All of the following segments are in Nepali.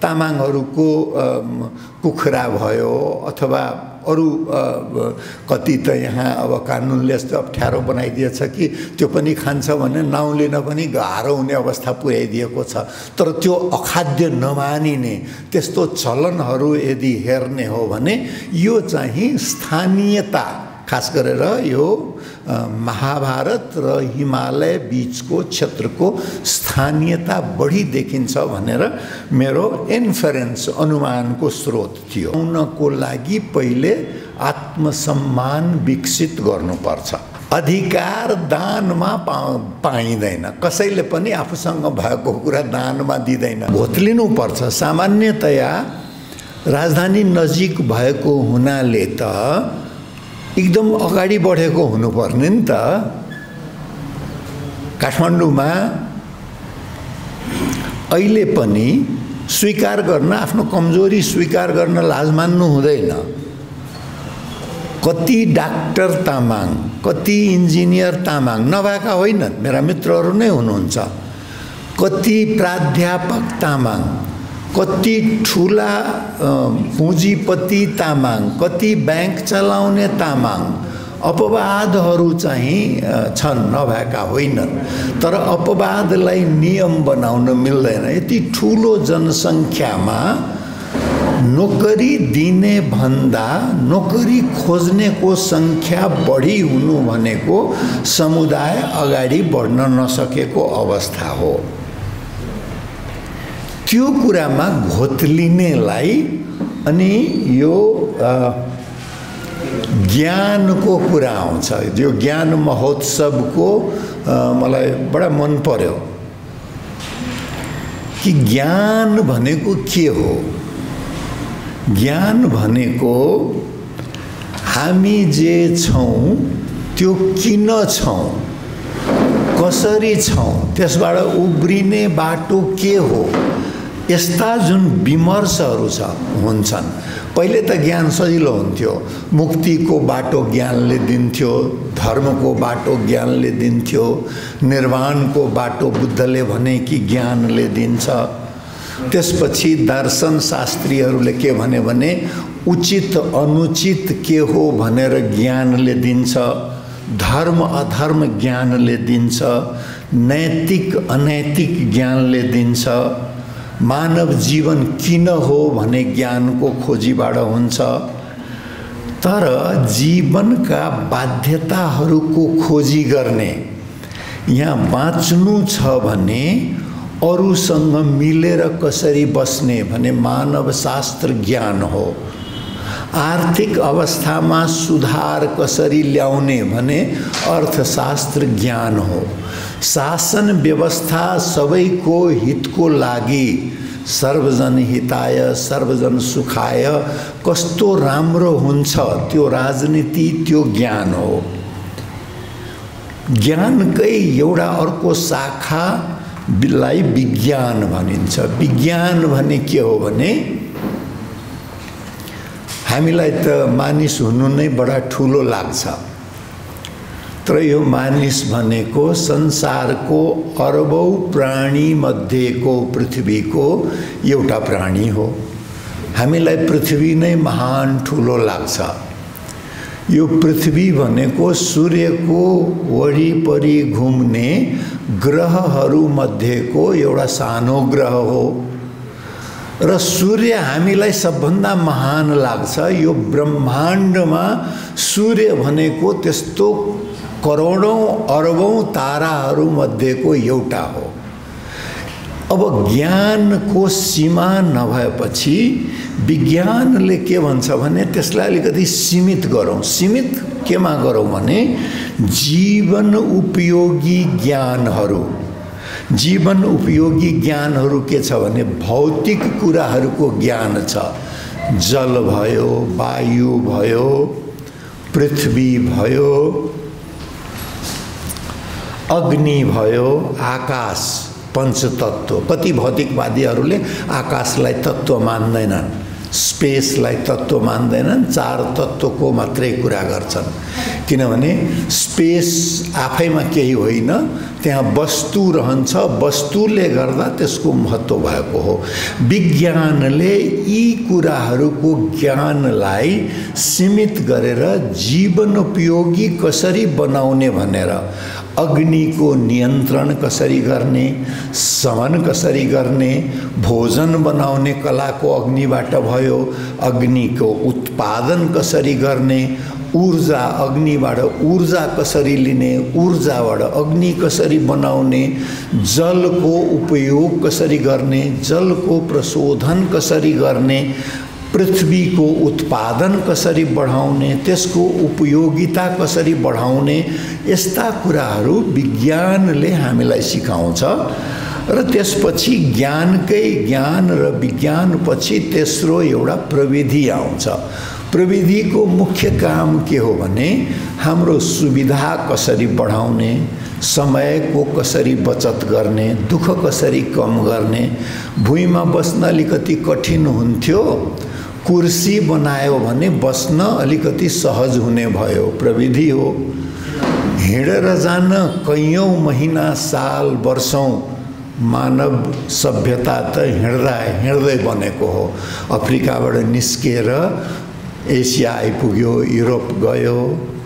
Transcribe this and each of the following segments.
तामाङहरूको कुखुरा भयो अथवा अरू कति त यहाँ अब कानुनले यस्तो अप्ठ्यारो बनाइदिएछ कि त्यो पनि खान्छ भने नाउँ लिन पनि गाह्रो हुने अवस्था पुर्याइदिएको छ। तर त्यो अखाद्य नमानिने त्यस्तो चलनहरू यदि हेर्ने हो भने यो चाहिँ स्थानीयता, खास गरेर यो महाभारत र हिमालय बीचको क्षेत्रको स्थानीयता बढी देखिन्छ भनेर मेरो इन्फरेन्स, अनुमानको स्रोत थियो। उनको लागि पहिले आत्मसम्मान विकसित गर्नुपर्छ। अधिकार दानमा पाइँदैन, कसैले पनि आफूसँग भएको कुरा दानमा दिँदैन, भोत्लिनुपर्छ। सामान्यतया राजधानी नजिक भएको हुनाले त एकदम अगाडि बढेको हुनुपर्ने नि त। काठमाडौँमा अहिले पनि स्वीकार गर्न, आफ्नो कमजोरी स्वीकार गर्न लाज मान्नु हुँदैन। कति डाक्टर तामाङ, कति इन्जिनियर तामाङ नभएका होइनन्, मेरा मित्रहरू नै हुनुहुन्छ। कति प्राध्यापक तामाङ, कति ठुला पुँजीपति तामाङ, कति बैंक चलाउने तामाङ, अपवादहरू चाहिँ छन्, नभएका होइनन्। तर अपवादलाई नियम बनाउन मिल्दैन। यति ठुलो जनसङ्ख्यामा नोकरी दिने भन्दा नोकरी खोज्नेको सङ्ख्या बढी हुनु भनेको समुदाय अगाडि बढ्न नसकेको अवस्था हो। त्यो कुरामा घोत्लिनेलाई अनि यो ज्ञानको कुरा आउँछ। यो ज्ञान महोत्सवको मलाई बडा मन पर्यो कि ज्ञान भनेको के हो। ज्ञान भनेको हामी जे छौँ त्यो किन छौँ, कसरी छौँ, त्यसबाट उब्रिने बाटो के हो, यस्ता जुन विमर्शहरू हुन्छन्। पहिले त ज्ञान सजिलो हुन्थ्यो, मुक्तिको बाटो ज्ञानले दिन्थ्यो, धर्मको बाटो ज्ञानले दिन्थ्यो, निर्वाणको बाटो बुद्धले भने कि ज्ञानले दिन्छ। त्यसपछि दर्शन शास्त्रीहरूले के भने उचित अनुचित के हो भनेर ज्ञानले दिन्छ, धर्म अधर्म ज्ञानले दिन्छ, नैतिक अनैतिक ज्ञानले दिन्छ, मानव जीवन किन हो भने ज्ञानको खोजीबाट हुन्छ। तर जीवनका बाध्यताहरूको खोजी गर्ने, यहाँ बाँच्नु छ भने अरूसँग मिलेर कसरी बस्ने भने मानव शास्त्र ज्ञान हो। आर्थिक अवस्थामा सुधार कसरी ल्याउने भने अर्थशास्त्र ज्ञान हो। शासन व्यवस्था सबैको हितको लागि, सर्वजन हिताय सर्वजन सुखाय कस्तो राम्रो हुन्छ त्यो राजनीति, त्यो ज्ञान हो। ज्ञानकै एउटा अर्को शाखालाई विज्ञान भनिन्छ। विज्ञान भने के हो भने हामीलाई त मानिस हुनु नै बडा ठुलो लाग्छ, तर यो मानिस भनेको संसारको अरबौं प्राणी मध्येको पृथ्वीको एउटा प्राणी हो। हामीलाई पृथ्वी नै महान ठुलो लाग्छ। यो पृथ्वी भनेको सूर्यको वरिपरि घुम्ने ग्रहहरू मध्येको एउटा सानो ग्रह हो र सूर्य हामीलाई सबभन्दा महान लाग्छ। यो ब्रह्माण्डमा सूर्य भनेको त्यस्तो करोडौं अरबौं ताराहरू मध्येको एउटा हो। अब ज्ञानको सीमा नभएपछि विज्ञानले के भन्छ भने त्यसलाई अलिकति सीमित गरौँ। सीमित केमा गरौँ भने जीवन उपयोगी ज्ञानहरू। जीवन उपयोगी ज्ञानहरू के छ भने भौतिक कुराहरूको ज्ञान छ। जल भयो, वायु भयो, पृथ्वी भयो, अग्नि भयो, आकाश, पञ्चतत्व। कति भौतिकवादीहरूले आकाशलाई तत्त्व मान्दैनन्, स्पेसलाई तत्त्व मान्दैनन्, चार तत्त्वको मात्रै कुरा गर्छन्। किनभने स्पेस आफैमा केही होइन, त्यहाँ वस्तु रहन्छ, वस्तुले गर्दा त्यसको महत्त्व भएको हो। विज्ञानले यी कुराहरूको ज्ञानलाई सीमित गरेर जीवनोपयोगी कसरी बनाउने भनेर, अग्निको नियन्त्रण कसरी गर्ने, शमन कसरी गर्ने, भोजन बनाउने कलाको अग्निबाट भयो, अग्निको उत्पादन कसरी गर्ने, ऊर्जा अग्निबाट ऊर्जा कसरी लिने, ऊर्जाबाट अग्नि कसरी बनाउने, जलको उपयोग कसरी गर्ने, जलको प्रशोधन कसरी गर्ने, पृथ्वीको उत्पादन कसरी बढाउने, त्यसको उपयोगिता कसरी बढाउने, यस्ता कुराहरू विज्ञानले हामीलाई सिकाउँछ। र त्यसपछि ज्ञानकै ज्ञान र विज्ञानपछि तेस्रो एउटा प्रविधि आउँछ। प्रविधिको मुख्य काम के हो भने हाम्रो सुविधा कसरी बढाउने, समयको कसरी बचत गर्ने, दुःख कसरी कम गर्ने। भुइँमा बस्न अलिकति कठिन हुन्थ्यो, कुर्सी बनायो भने बस्न अलिकति सहज हुने भयो, प्रविधि हो। हिँडेर जान कैयौँ महिना, साल, वर्षौँ मानव सभ्यता त हिँड्दा हिँड्दै बनेको हो। अफ्रिकाबाट निस्किएर एसिया आइपुग्यो, युरोप गयो,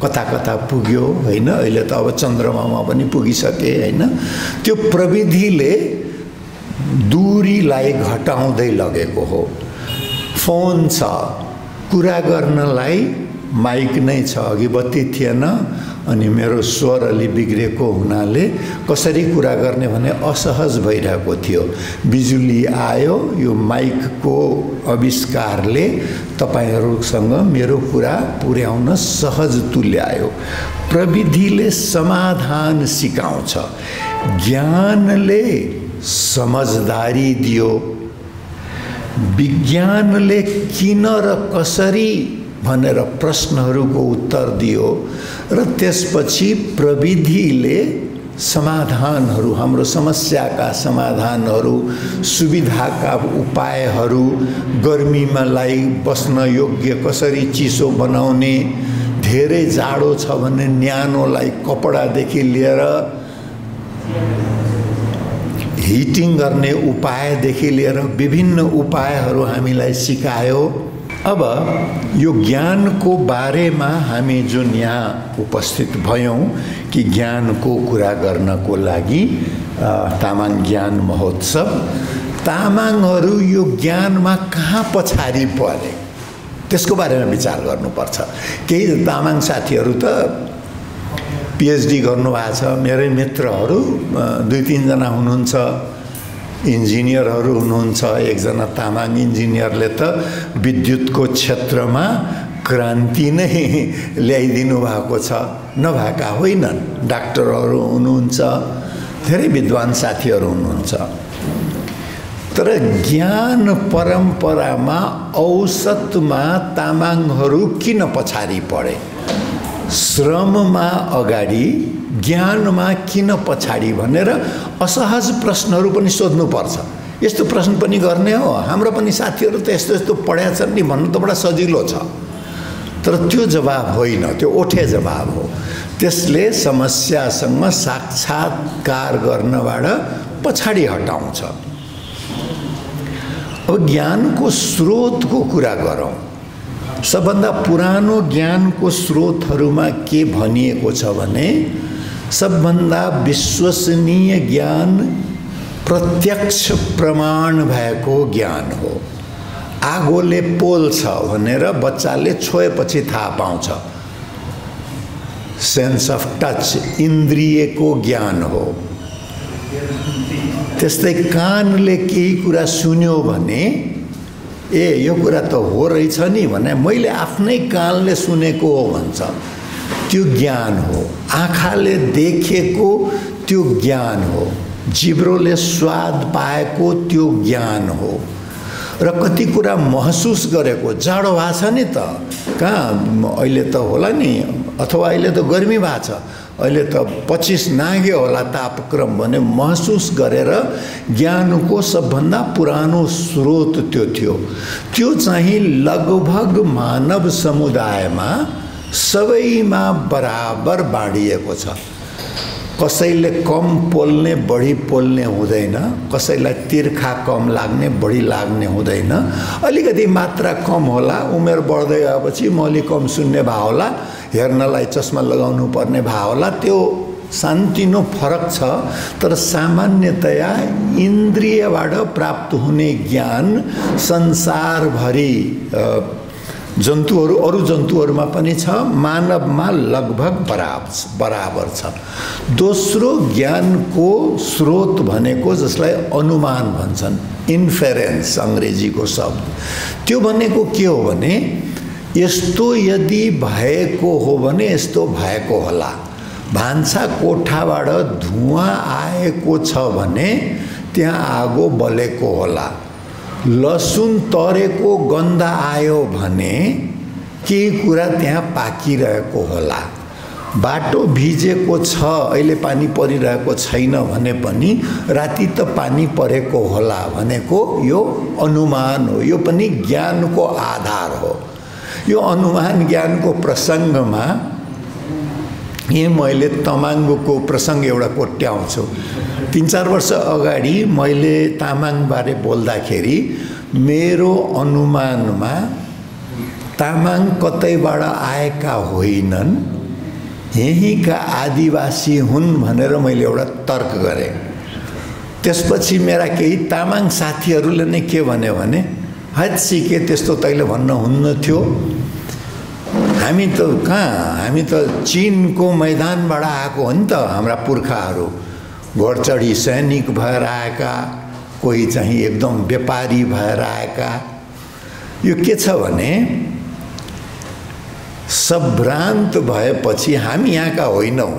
कता कता पुग्यो होइन। अहिले त अब चन्द्रमामा पनि पुगिसके होइन। त्यो प्रविधिले दूरीलाई घटाउँदै लगेको हो। फोन छ, कुरा गर्नलाई माइक नै छ, अघि बत्ती थिएन अनि मेरो स्वर अलि बिग्रेको हुनाले कसरी कुरा गर्ने भने असहज भइरहेको थियो। बिजुली आयो, यो माइकको आविष्कारले तपाईहरुसँग मेरो कुरा पुर्याउन सहज तुल्यायो। प्रविधिले समाधान सिकाउँछ, ज्ञानले समझदारी दियो। विज्ञानले किन र कसरी भनेर प्रश्नहरूको उत्तर दियो र त्यसपछि प्रविधिले समाधानहरू, हाम्रो समस्याका समाधानहरू, सुविधाका उपायहरू, गर्मीमा लाई बस्न योग्य कसरी चिसो बनाउने, धेरै जाडो छ भने न्यानोलाई कपडादेखि लिएर हिटिङ गर्ने उपायदेखि लिएर विभिन्न उपायहरू हामीलाई सिकायो। अब यो ज्ञानको बारेमा हामी जुन यहाँ उपस्थित भयौं कि ज्ञानको कुरा गर्नको लागि तामाङ ज्ञान महोत्सव, तामाङहरू यो ज्ञानमा कहाँ पछाडि परे त्यसको बारेमा विचार गर्नुपर्छ। केही तामाङ साथीहरू त पीएचडी गर्नुभएको छ, मेरै मित्रहरू 2-3 जना हुनुहुन्छ, इन्जिनियरहरू हुनुहुन्छ। एकजना तामाङ इन्जिनियरले त विद्युतको क्षेत्रमा क्रान्ति नै ल्याइदिनु भएको छ, नभएका होइनन्। डाक्टरहरू हुनुहुन्छ, धेरै विद्वान साथीहरू हुनुहुन्छ। तर ज्ञान परम्परामा औसतमा तामाङहरू किन पछाडि परे? श्रममा अगाडि, ज्ञानमा किन पछाडि भनेर असहज प्रश्नहरू पनि सोध्नुपर्छ। यस्तो प्रश्न पनि गर्ने हो, हाम्रो पनि साथीहरू त यस्तो यस्तो पढ्या छन् नि भन्नु त बडा सजिलो छ, तर त्यो जवाब होइन, त्यो ओठे जवाब हो। त्यसले समस्यासँग साक्षात्कार गर्नबाट पछाडि हटाउँछ। अब ज्ञानको स्रोतको कुरा गरौँ। सबभन्दा पुरानो ज्ञानको स्रोतहरूमा के भनिएको छ भने सबभन्दा विश्वसनीय ज्ञान प्रत्यक्ष प्रमाण भएको ज्ञान हो। आगोले पोल्छ भनेर बच्चाले छोएपछि थाहा पाउँछ। सेन्स अफ टच इन्द्रियको ज्ञान हो। त्यस्तै कानले केही कुरा सुन्यो भने ए यो कुरा त हो रहेछ नि भने मैले आफ्नै कानले सुनेको हो भन्छ, त्यो ज्ञान हो। आँखाले देखेको त्यो ज्ञान हो। जिब्रोले स्वाद पाएको त्यो ज्ञान हो। र कति कुरा महसुस गरेको, जाडो भएको छ नि त, कहाँ अहिले त होला नि, अथवा अहिले त गर्मी भएको छ, अहिले त 25 नाग्यो होला तापक्रम भने महसुस गरेर ज्ञानको सबभन्दा पुरानो स्रोत त्यो थियो। त्यो चाहिँ लगभग मानव समुदायमा सबैमा बराबर बाँडिएको छ। कसैले कम पोल्ने बढी पोल्ने हुँदैन, कसैलाई तिर्खा कम लाग्ने बढी लाग्ने हुँदैन। अलिकति मात्रा कम होला, उमेर बढ्दै गएपछि म अलि कम सुन्ने भए होला, हेर्नलाई चस्मा लगाउनु पर्ने भए होला, त्यो सानोतिनो फरक छ। तर सामान्यतया इन्द्रियबाट प्राप्त हुने ज्ञान संसारभरि जन्तुहरू अरू जन्तुहरूमा पनि छ, मानवमा लगभग बराबर छ। दोस्रो ज्ञानको स्रोत भनेको जसलाई अनुमान भन्छन्, इन्फेरेन्स अंग्रेजीको शब्द, त्यो भनेको के हो भने यस्तो यदि भएको हो भने यस्तो भएको होला। भान्सा कोठाबाट धुवाँ आएको छ भने त्यहाँ आगो बलेको होला। लसुन तरेको गन्ध आयो भने केही कुरा त्यहाँ पाकिरहेको होला। बाटो भिजेको छ, अहिले पानी परिरहेको छैन भने पनि राति त पानी परेको होला भनेको यो अनुमान हो, यो पनि ज्ञानको आधार हो। यो अनुमान ज्ञानको प्रसङ्गमा यही मैले तमाङ्गको प्रसङ्ग एउटा कोट्याउँछु। 3-4 वर्ष अगाडि मैले तामाङबारे बोल्दाखेरि मेरो अनुमानमा तामाङ कतैबाट आएका होइनन्, यहीँका आदिवासी हुन् भनेर मैले एउटा तर्क गरेँ। त्यसपछि मेरा केही तामाङ साथीहरूले नै के भन्यो भने हैत सिके त्यस्तो तैँले भन्न हुन्न थियो, हामी त हामी त चीनको मैदानबाट आएको हो नि त, हाम्रा पुर्खाहरू घोडचढी सैनिक भएर आएका, कोही चाहिँ एकदम व्यापारी भएर आएका। यो के छ भने सभ्रान्त भएपछि हामी यहाँका होइनौँ,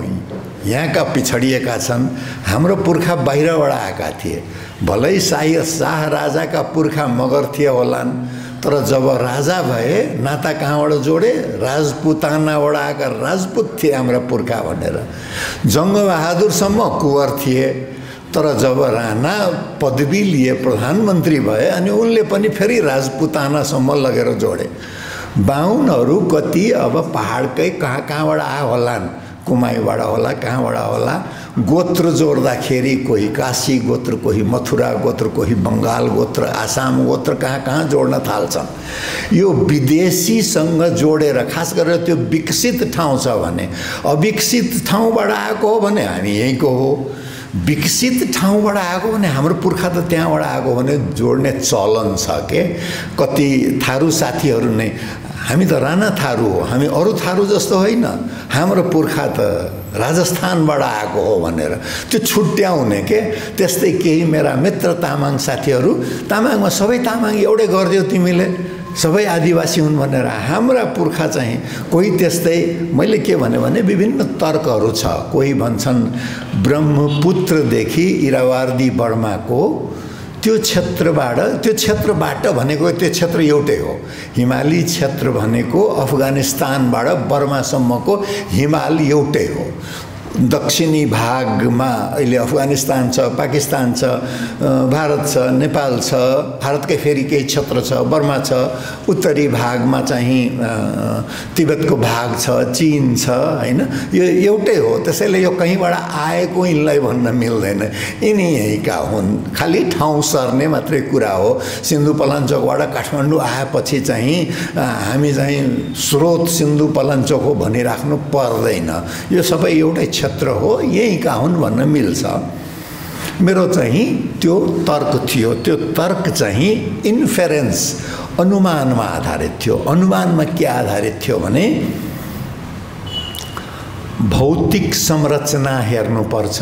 यहाँका पिछडिएका छन्। हाम्रो पुर्खा बाहिरबाट आएका थिए, भलै शाह राजाका पुर्खा मगर थिए होलान्, तर जब राजा भए नाता कहाँबाट जोडे, राजपुतानाबाट आएका राजपूत थिए हाम्रा पुर्खा भनेर। जङ्गबहादुरसम्म कुँवर थिए, तर जब राणा पदवी लिए, प्रधानमन्त्री भए, अनि उनले पनि फेरि राजपुतानासम्म लगेर जोडे। बाहुनहरू कति अब पहाडकै कहाँबाट आए होलान्, कुमाईबाट होला, कहाँबाट होला, गोत्र जोड्दाखेरि कोही काशी गोत्र, कोही मथुरा गोत्र, कोही बङ्गाल गोत्र, आसाम गोत्र, कहाँ जोड्न थाल्छन्। यो विदेशीसँग जोडेर, खास गरेर त्यो विकसित ठाउँ छ भने, अविकसित ठाउँबाट आएको हो भने हामी यहीँको हो, विकसित ठाउँबाट आएको भने हाम्रो पुर्खा त त्यहाँबाट आएको भने जोड्ने चलन छ के। कति थारू साथीहरू नै हामी त राणा थारू हो, हामी अरू थारू जस्तो होइन, हाम्रो पुर्खा त राजस्थानबाट आएको हो भनेर त्यो छुट्याउने के। त्यस्तै केही मेरा मित्र तामाङ साथीहरू, तामाङमा सबै तामाङ एउटै गरिदियो तिमीले, सबै आदिवासी हुन् भनेर। हाम्रा पुर्खा चाहिँ कोही त्यस्तै, मैले के भने विभिन्न तर्कहरू छ। कोही भन्छन् ब्रह्मपुत्रदेखि इरावादी बर्माको त्यो क्षेत्रबाट भनेको त्यो क्षेत्र एउटै हो। हिमाली क्षेत्र भनेको अफगानिस्तानबाट बर्मासम्मको हिमाल एउटै हो। दक्षिणी भागमा अहिले अफगानिस्तान छ, पाकिस्तान छ, भारत छ, नेपाल छ, भारतकै फेरि केही क्षेत्र छ, बर्मा छ। उत्तरी भागमा चाहिँ तिब्बतको भाग छ, चीन छ, हैन, यो एउटै हो। त्यसैले यो कहीँबाट आएको यिनलाई भन्न मिल्दैन, यिनी यहीँका हुन्। खालि ठाउँ सर्ने मात्रै कुरा हो। सिन्धुपलाञ्चोकबाट काठमाडौँ आएपछि चाहिँ हामी चाहिँ स्रोत सिन्धुपलाञ्चोक हो भनिराख्नु पर्दैन। यो सबै एउटै क्षेत्र हो, यहीँका हुन् भन्न मिल्छ। मेरो चाहिँ त्यो तर्क थियो। त्यो तर्क चाहिँ इन्फेरेन्स, अनुमानमा आधारित थियो। अनुमानमा के आधारित थियो भने भौतिक संरचना हेर्नुपर्छ,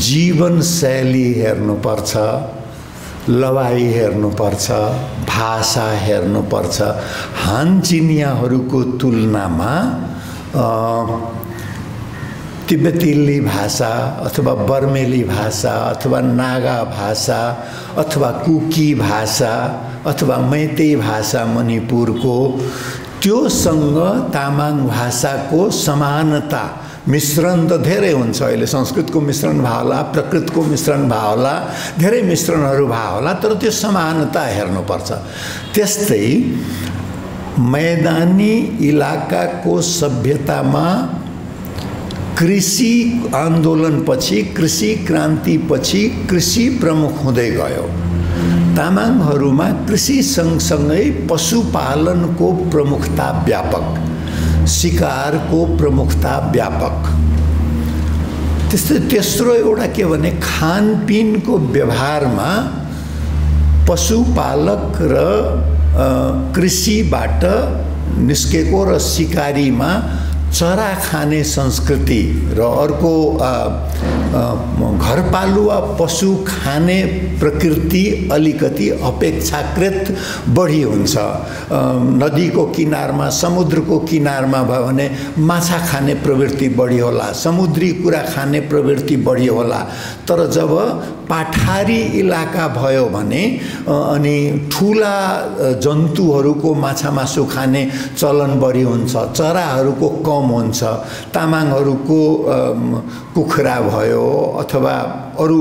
जीवनशैली हेर्नुपर्छ, लवाई हेर्नुपर्छ, भाषा हेर्नुपर्छ। हान चिनियाहरूको तुलनामा तिब्बती भाषा अथवा बर्मेली भाषा अथवा नागा भाषा अथवा कुकी भाषा अथवा मैतेई भाषा मणिपुरको, त्योसँग तामाङ भाषाको समानता, मिश्रण त धेरै हुन्छ। अहिले संस्कृतको मिश्रण भयो होला, प्राकृतको मिश्रण भयो होला, धेरै मिश्रणहरू भयो होला, तर त्यो समानता हेर्नुपर्छ। त्यस्तै मैदानी इलाकाको सभ्यतामा कृषि आन्दोलनपछि, कृषि क्रान्तिपछि कृषि प्रमुख हुँदै गयो। तामाङहरूमा कृषि सँगसँगै पशुपालनको प्रमुखता व्यापक, शिकारको प्रमुखता व्यापक। त्यस्तै तेस्रो एउटा के भने खानपिनको व्यवहारमा पशुपालक र कृषिबाट निस्केको र शिकारीमा चरा खाने संस्कृति र अर्को घरपालुवा पशु खाने प्रकृति अलिकति अपेक्षाकृत बढी हुन्छ। नदीको किनारमा, समुद्रको किनारमा भयो भने माछा खाने प्रवृत्ति बढी होला, समुद्री कुरा खाने प्रवृत्ति बढी होला। तर जब पाठारी इलाका भयो भने अनि ठुला जन्तुहरूको माछा मासु खाने चलन बढी हुन्छ, चराहरूको कम हुन्छ। तामाङहरूको कुखुरा भयो अथवा अरू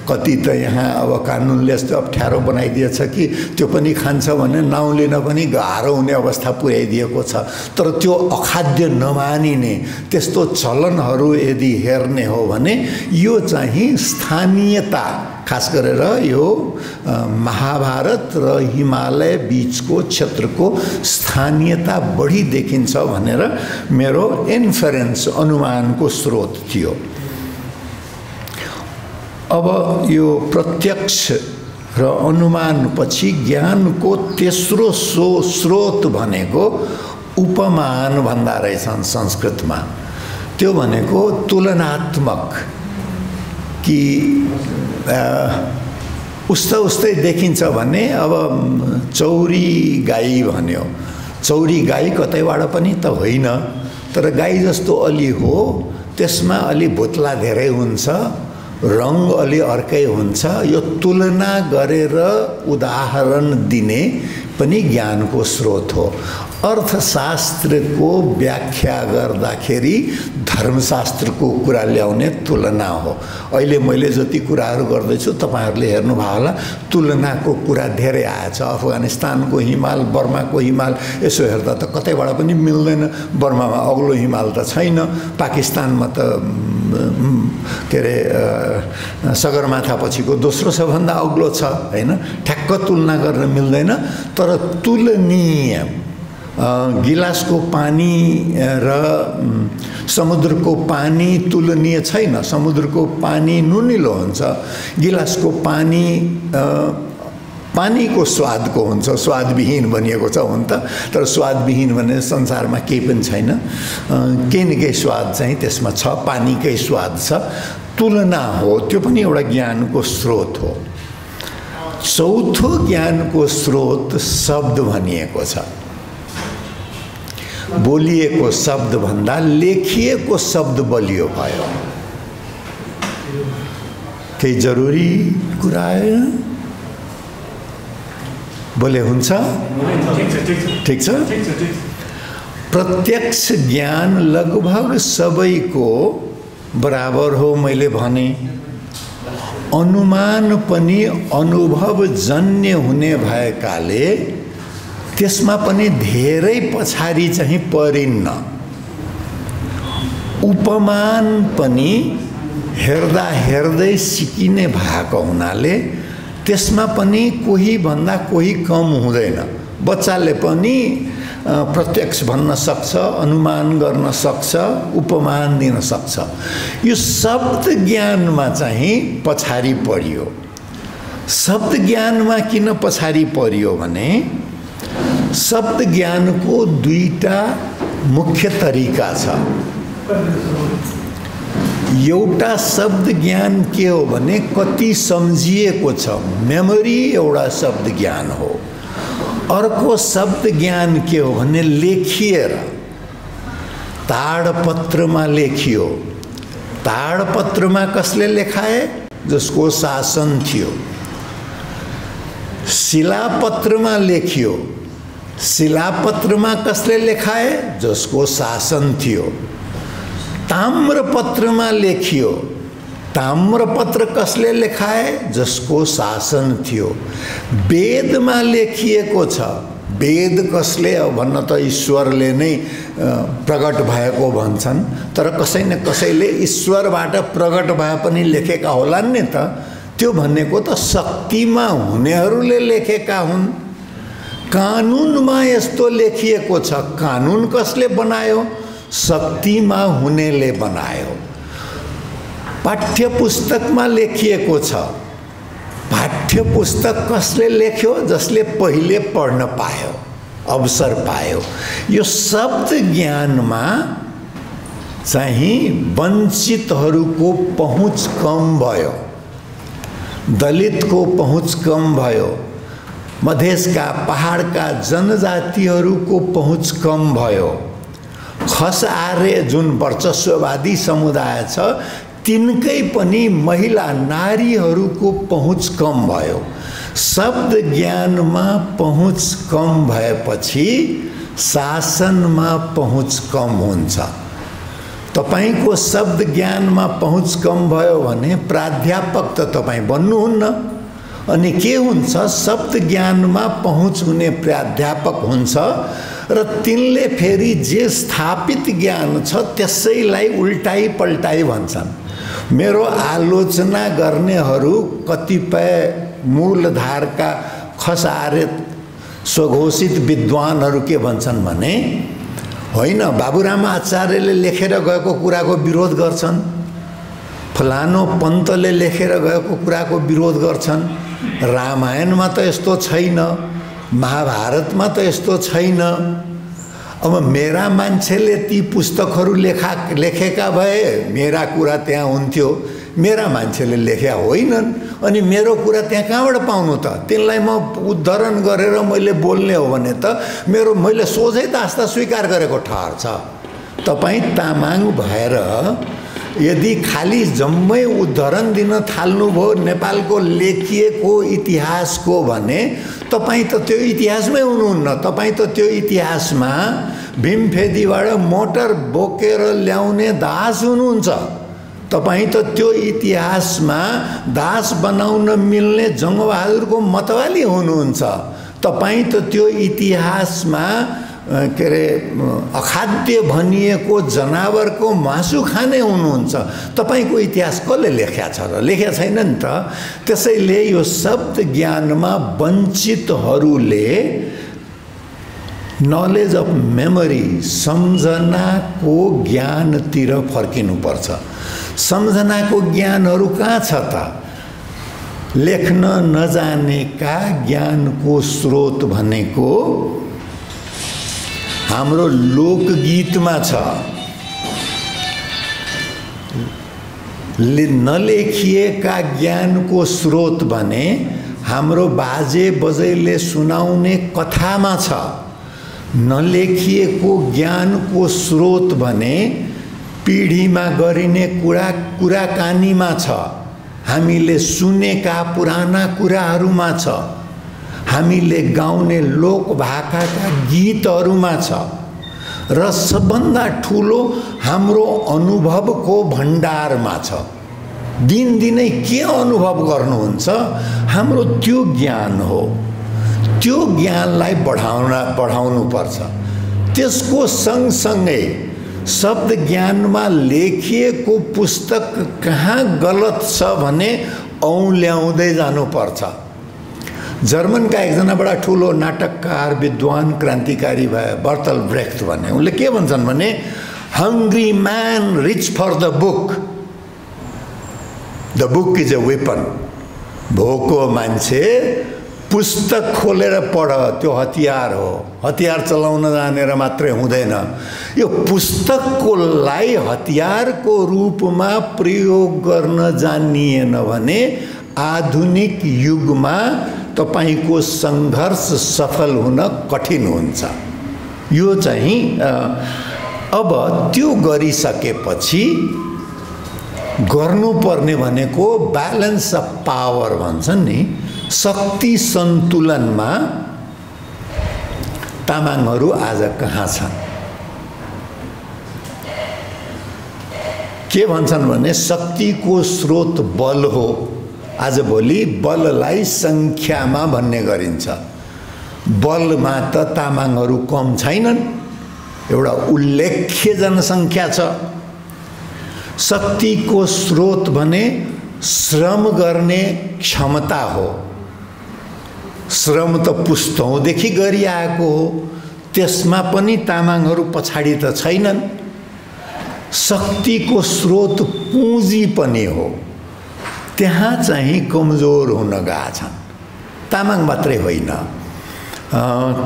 कति त यहाँ अब कानुनले यस्तो अप्ठ्यारो बनाइदिएछ कि त्यो पनि खान्छ भने नाउँ लिन पनि गाह्रो हुने अवस्था पुर्याइदिएको छ। तर त्यो अखाद्य नमानिने त्यस्तो चलनहरू यदि हेर्ने हो भने यो चाहिँ स्थानीयता, खास गरेर यो महाभारत र हिमालय बीचको क्षेत्रको स्थानीयता बढी देखिन्छ भनेर मेरो इन्फरेन्स, अनुमानको स्रोत थियो। अब यो प्रत्यक्ष र अनुमानपछि ज्ञानको तेस्रो स्रोत भनेको उपमान भन्दा रहेछन् संस्कृतमा। त्यो भनेको तुलनात्मक, कि उस्तै देखिन्छ भने अब चौरी गाई भन्यो, चौरी गाई कतैबाट पनि त होइन, तर गाई जस्तो अलि हो, त्यसमा अलि भुत्ला धेरै हुन्छ, रङ अलि अर्कै हुन्छ। यो तुलना गरेर उदाहरण दिने पनि ज्ञानको स्रोत हो। अर्थशास्त्रको व्याख्या गर्दाखेरि धर्मशास्त्रको कुरा ल्याउने तुलना हो। अहिले मैले जति कुराहरू गर्दैछु तपाईहरुले हेर्नुभयो होला, तुलनाको कुरा धेरै आएछ। अफगानिस्तानको हिमाल, बर्माको हिमाल यसो हेर्दा त कतैबाट पनि मिल्दैन। बर्मामा अग्लो हिमाल त छैन, पाकिस्तानमा त के अरे सगरमाथा पछिको दोस्रो सबभन्दा अग्लो छ, हैन? ठ्याक्क तुलना गर्न मिल्दैन। तर तुलनीय गिलासको पानी र समुद्रको पानी तुलनीय छैन। समुद्रको पानी नुनिलो हुन्छ, गिलासको पानी पानीको स्वादको हुन्छ, स्वादविहीन बनिएको छ हुन त। तर स्वादविहीन भने संसारमा केही पनि छैन। केही न केही स्वाद चाहिँ त्यसमा छ, पानीकै स्वाद छ। तुलना हो, त्यो पनि एउटा ज्ञानको स्रोत हो। चौथो ज्ञानको स्रोत शब्द भनिएको छ। बोलिएको शब्द भन्दा लेखिएको शब्द बलियो भयो। केही जरुरी कुरा आयो? बोले हुन्छ? ठीक छ। प्रत्यक्ष ज्ञान लगभग सबैको बराबर हो मैले भने। अनुमान पनि अनुभव जन्य हुने भएकाले त्यसमा पनि धेरै पछाडी चाहिँ परिन्न। उपमान पनि हेर्दा हेर्दै सिकिने भएको हुनाले त्यसमा पनि कोही भन्दा कोही कम हुँदैन। बच्चाले पनि प्रत्यक्ष भन्न सक्छ, अनुमान गर्न सक्छ, उपमान दिन सक्छ। यो शब्द ज्ञानमा चाहिँ पछाडी परियो। शब्द ज्ञानमा किन पछाडी परियो भने शब्द ज्ञानको दुईटा मुख्य तरिका छ। एउटा शब्द ज्ञान के हो भने कति सम्झिएको छ, मेमोरी एउटा शब्द ज्ञान हो। अर्को शब्द ज्ञान के हो भने लेखिएर, ताडपत्रमा लेखियो। ताडपत्रमा कसले लेखाए? जसको शासन थियो। शिलापत्रमा लेखियो। शिलापत्रमा कसले लेखाए? जसको शासन थियो। ताम्रपत्रमा लेखियो। ताम्रपत्र कसले लेखाए? जसको शासन थियो। वेदमा लेखिएको छ। वेद कसले भन्न त ईश्वरले नै प्रकट भएको भन्छन्, तर कसै न कसैले ईश्वरबाट प्रकट भए पनि लेखेका होलान् नि त। त्यो भनेको त शक्तिमा हुनेहरूले लेखेका हुन्। कानुनमा यस्तो लेखिएको छ। कानुन कसले बनायो? शक्तिमा हुनेले बनायो। पाठ्य पुस्तकमा लेखिएको छ। पाठ्य पुस्तक कसले लेख्यो? जसले पहिले पढ्न पायो, अवसर पायो। यो शब्द ज्ञानमा चाहिँ वञ्चितहरूको पहुँच कम भयो, दलितको पहुँच कम भयो, मधेसका पहाडका जनजातिहरूको पहुँच कम भयो। खस आर्य जुन वर्चस्ववादी समुदाय छ तिनकै पनि महिला नारीहरूको पहुँच कम भयो। शब्द ज्ञानमा पहुँच कम भएपछि शासनमा पहुँच कम हुन्छ। तपाईको शब्द ज्ञानमा पहुँच कम भयो भने प्राध्यापक त तपाईँ बन्नुहुन्न। अनि के हुन्छ? शब्द ज्ञानमा पहुँच हुने प्राध्यापक हुन्छ र तिनले फेरि जे स्थापित ज्ञान छ त्यसैलाई उल्टाई पल्टाई भन्छन्। मेरो आलोचना गर्नेहरू कतिपय मूलधारका खसारे स्वघोषित विद्वानहरू के भन्छन् भने, होइन बाबुराम आचार्यले लेखेर गएको कुराको विरोध गर्छन्, फलानो पन्तले लेखेर गएको कुराको विरोध गर्छन्। रामायणमा त यस्तो छैन, महाभारतमा त यस्तो छैन। अब मेरा मान्छेले ती पुस्तकहरू लेखेका भए मेरा कुरा त्यहाँ हुन्थ्यो। मेरा मान्छेले लेख्या होइनन्, अनि मेरो कुरा त्यहाँ कहाँबाट पाउनु त? तिनलाई म उद्धरण गरेर मैले बोल्ने हो भने त मैले सोझै त आस्था स्वीकार गरेको ठहर छ। तपाईँ तामाङ भएर यदि खाली जम्मै उद्धरण दिन थाल्नुभयो नेपालको लेखिएको इतिहासको भने तपाईँ त त्यो इतिहासमै हुनुहुन्न। तपाईँ त त्यो इतिहासमा भीमफेदीबाट मोटर बोकेर ल्याउने दास हुनुहुन्छ। तपाईँ त त्यो इतिहासमा दास बनाउन मिल्ने जङ्गबहादुरको मतवाली हुनुहुन्छ। तपाईँ त त्यो इतिहासमा के अरे अखाद्य भनिएको जनावरको मासु खाने हुनुहुन्छ। तपाईको इतिहास कसले लेख्या छ र? लेख्या छैन नि त। त्यसैले यो शब्द ज्ञानमा वञ्चितहरूले नलेज अफ मेमोरी, सम्झनाको ज्ञानतिर फर्किनुपर्छ। सम्झनाको ज्ञानहरू कहाँ छ त? लेख्न नजानेका ज्ञानको स्रोत भनेको हाम्रो लोकगीतमा छ। नलेखिएका ज्ञानको स्रोत भने हाम्रो बाजे बजैले सुनाउने कथामा छ। नलेखिएको ज्ञानको स्रोत भने पिँढीमा गरिने कुराकानीमा छ। हामीले सुनेका पुराना कुराहरूमा छ। हामीले गाउने लोकभाकाका गीतहरूमा छ। र सबभन्दा ठुलो हाम्रो अनुभवको भण्डारमा छ। दिनदिनै के अनुभव गर्नुहुन्छ हाम्रो त्यो ज्ञान हो। त्यो ज्ञानलाई बढाउनुपर्छ। त्यसको सँगसँगै शब्द ज्ञानमा लेखिएको पुस्तक कहाँ गलत छ भने औँल्याउँदै जानुपर्छ। जर्मनका एकजना बडा ठुलो नाटककार, विद्वान, क्रान्तिकारी भए बर्टल ब्रेख्ट भन्ने। उनले के भन्छन् भने, hungry man reach for the book is a weapon. भोको मान्छे पुस्तक खोलेर पढ, त्यो हतियार हो। हतियार चलाउन जानेर मात्रै हुँदैन। यो पुस्तककोलाई हतियारको रूपमा प्रयोग गर्न जानिएन भने आधुनिक युगमा तपाईको सङ्घर्ष सफल हुन कठिन हुन्छ। यो चाहिँ अब त्यो गरिसकेपछि गर्नुपर्ने भनेको ब्यालेन्स अफ पावर भन्छन् नि, शक्ति सन्तुलनमा तामाङहरू आज कहाँ छन्? के भन्छन् भने शक्तिको स्रोत बल हो। आजभोलि बललाई सङ्ख्यामा भन्ने गरिन्छ। बलमा त तामाङहरू कम छैनन्, एउटा उल्लेख्य जनसङ्ख्या छ। शक्तिको स्रोत भने श्रम गर्ने क्षमता हो। श्रम त पुस्तौँदेखि गरिआएको हो, त्यसमा पनि तामाङहरू पछाडि त छैनन्। शक्तिको स्रोत पुँजी पनि हो, त्यहाँ चाहिँ कमजोर हुन गएका छन्। तामाङ मात्रै होइन,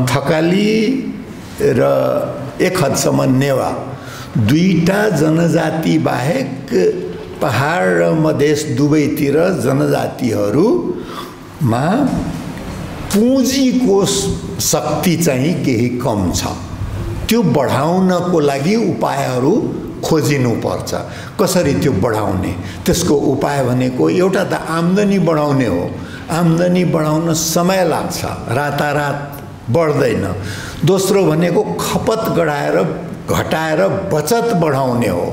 थकाली र एक हदसम्म नेवा, दुईटा जनजाति बाहेक पहाड र मधेस दुवैतिर जनजातिहरूमा पुँजीको शक्ति चाहिँ केही कम छ। त्यो बढाउनको लागि उपायहरू खोजिनुपर्छ। कसरी त्यो बढाउने? त्यसको उपाय भनेको एउटा त आम्दानी बढाउने हो। आम्दानी बढाउन समय लाग्छ, रातारात बढ्दैन। दोस्रो भनेको खपत घटाएर बचत बढाउने हो।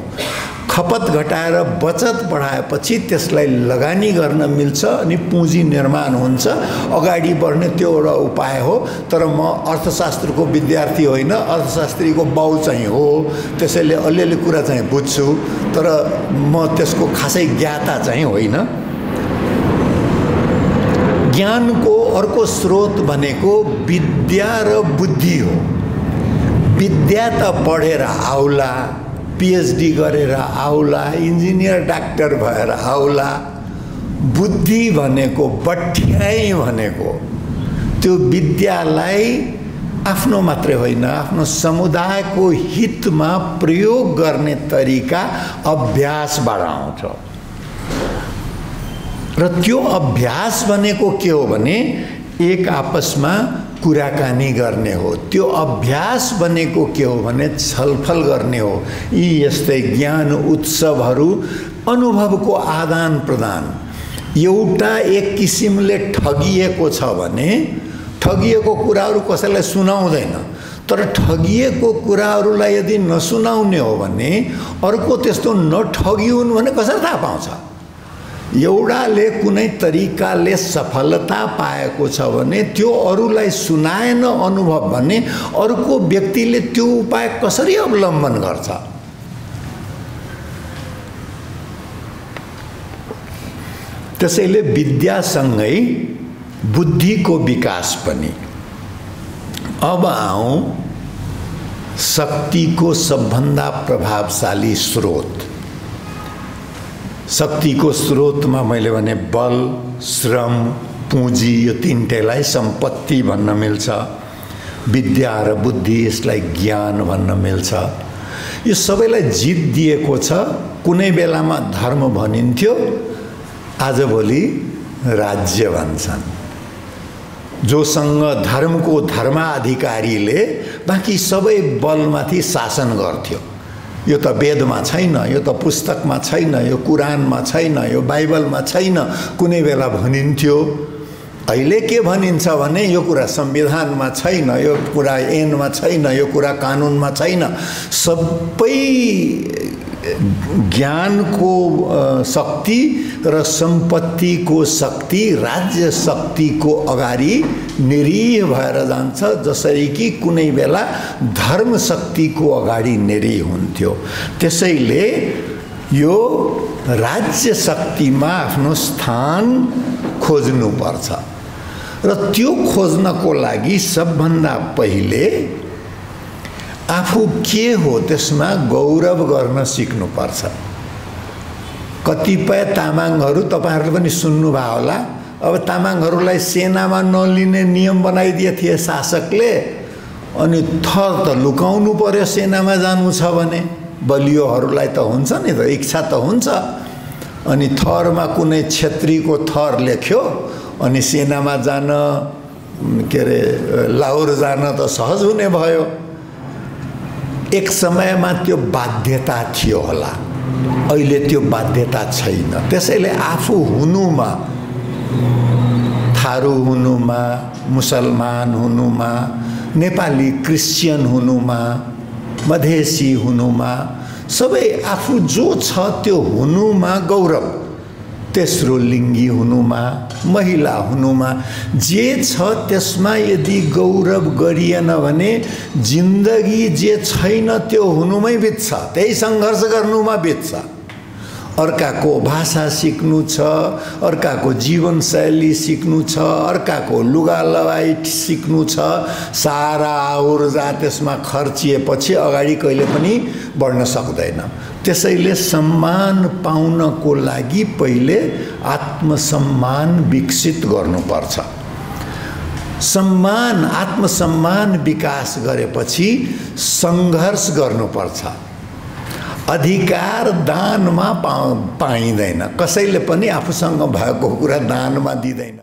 खपत घटाएर बचत बढाएपछि त्यसलाई लगानी गर्न मिल्छ अनि पुँजी निर्माण हुन्छ, अगाडि बढ्ने त्यो एउटा उपाय हो। तर म अर्थशास्त्रको विद्यार्थी होइन, अर्थशास्त्रीको बाउ चाहिँ हो, त्यसैले अलिअलि कुरा चाहिँ बुझ्छु, तर म त्यसको खासै ज्ञाता चाहिँ होइन। ज्ञानको अर्को स्रोत भनेको विद्या र बुद्धि हो। विद्या त पढेर आउला, पिएचडी गरेर आउला, इन्जिनियर डाक्टर भएर आउला। बुद्धि भनेको बठ्याइ भनेको त्यो विद्यालाई आफ्नो मात्रै होइन, आफ्नो समुदायको हितमा प्रयोग गर्ने तरिका अभ्यासबाट आउँछ। र त्यो अभ्यास भनेको के हो भने एक आपसमा कुराकानी गर्ने हो। त्यो अभ्यास भनेको के हो भने छलफल गर्ने हो। यी यस्तै ज्ञान उत्सवहरू, अनुभवको आदान प्रदान। एउटा एक किसिमले ठगिएको छ भने ठगिएको कुराहरू कसैलाई सुनाउँदैन, तर ठगिएको कुराहरूलाई यदि नसुनाउने हो भने अर्को त्यस्तो नठगिउन् भने कसरी थाहा पाउँछ? एउटाले कुनै तरिकाले सफलता पाएको छ भने त्यो अरूलाई सुनाएन अनुभव भने अर्को व्यक्तिले त्यो उपाय कसरी अवलम्बन गर्छ? त्यसैले विद्यासँगै बुद्धिको विकास पनि। अब आउँ शक्तिको सबभन्दा प्रभावशाली स्रोत। शक्तिको स्रोतमा मैले भने बल, श्रम, पुँजी, यो तीनटैलाई सम्पत्ति भन्न मिल्छ। विद्या र बुद्धि, यसलाई ज्ञान भन्न मिल्छ। यो सबैलाई जित दिएको छ। कुनै बेलामा धर्म भनिन्थ्यो, आजभोलि राज्य भन्छन्। जोसँग धर्मको धर्माधिकारीले बाँकी सबै बलमाथि शासन गर्थ्यो। यो त वेदमा छैन, यो त पुस्तकमा छैन, यो कुरानमा छैन, यो बाइबलमा छैन, कुनै बेला भनिन्थ्यो। अहिले के भनिन्छ भने यो कुरा संविधानमा छैन, यो कुरा ऐनमा छैन, यो कुरा कानुनमा छैन। सबै ज्ञानको शक्ति र सम्पत्तिको शक्ति, राज्य शक्तिको अगाडि निरीह भएर जान्छ, जसरी कि कुनै बेला धर्म शक्तिको अगाडि निरीह हुन्थ्यो। त्यसैले यो राज्य शक्तिमा आफ्नो स्थान खोज्नुपर्छ र त्यो खोज्नको लागि सबभन्दा पहिले आफू के हो त्यसमा गौरव गर्न सिक्नुपर्छ। कतिपय तामाङहरू तपाईहरुले पनि सुन्नुभयो होला, अब तामाङहरूलाई सेनामा नलिने नियम बनाइदिए थिए शासकले, अनि थर त लुकाउनु पर्यो सेनामा जानु छ भने। बलियोहरूलाई त हुन्छ नि त, इच्छा त हुन्छ। अनि थरमा कुनै क्षेत्रीको थर लेख्यो अनि सेनामा जान के अरे लाहोर जान त सहज हुने भयो। एक समयमा त्यो बाध्यता थियो होला, अहिले त्यो बाध्यता छैन। त्यसैले आफू हुनुमा, थारू हुनुमा, मुसलमान हुनुमा, नेपाली क्रिश्चियन हुनुमा, मधेसी हुनुमा, सबै आफू जो छ त्यो हुनुमा गौरव। तेस्रो लिङ्गी हुनुमा, महिला हुनुमा जे छ त्यसमा यदि गौरव गरिएन भने जिन्दगी जे छैन त्यो हुनुमै बित्छ, त्यही सङ्घर्ष गर्नुमा बित्छ। अर्काको भाषा सिक्नु छ, अर्काको जीवनशैली सिक्नु छ, अर्काको लुगा लवाई सिक्नु छ, सारा ऊर्जा त्यसमा खर्चिएपछि अगाडि कहिले पनि बढ्न सक्दैन। त्यसैले सम्मान पाउनको लागि पहिले आत्मसम्मान विकसित गर्नुपर्छ। सम्मान, आत्मसम्मान विकास गरेपछि सङ्घर्ष गर्नुपर्छ। अधिकार दानमा पाइँदैन, कसैले पनि आफूसँग भएको कुरा दानमा दिँदैन।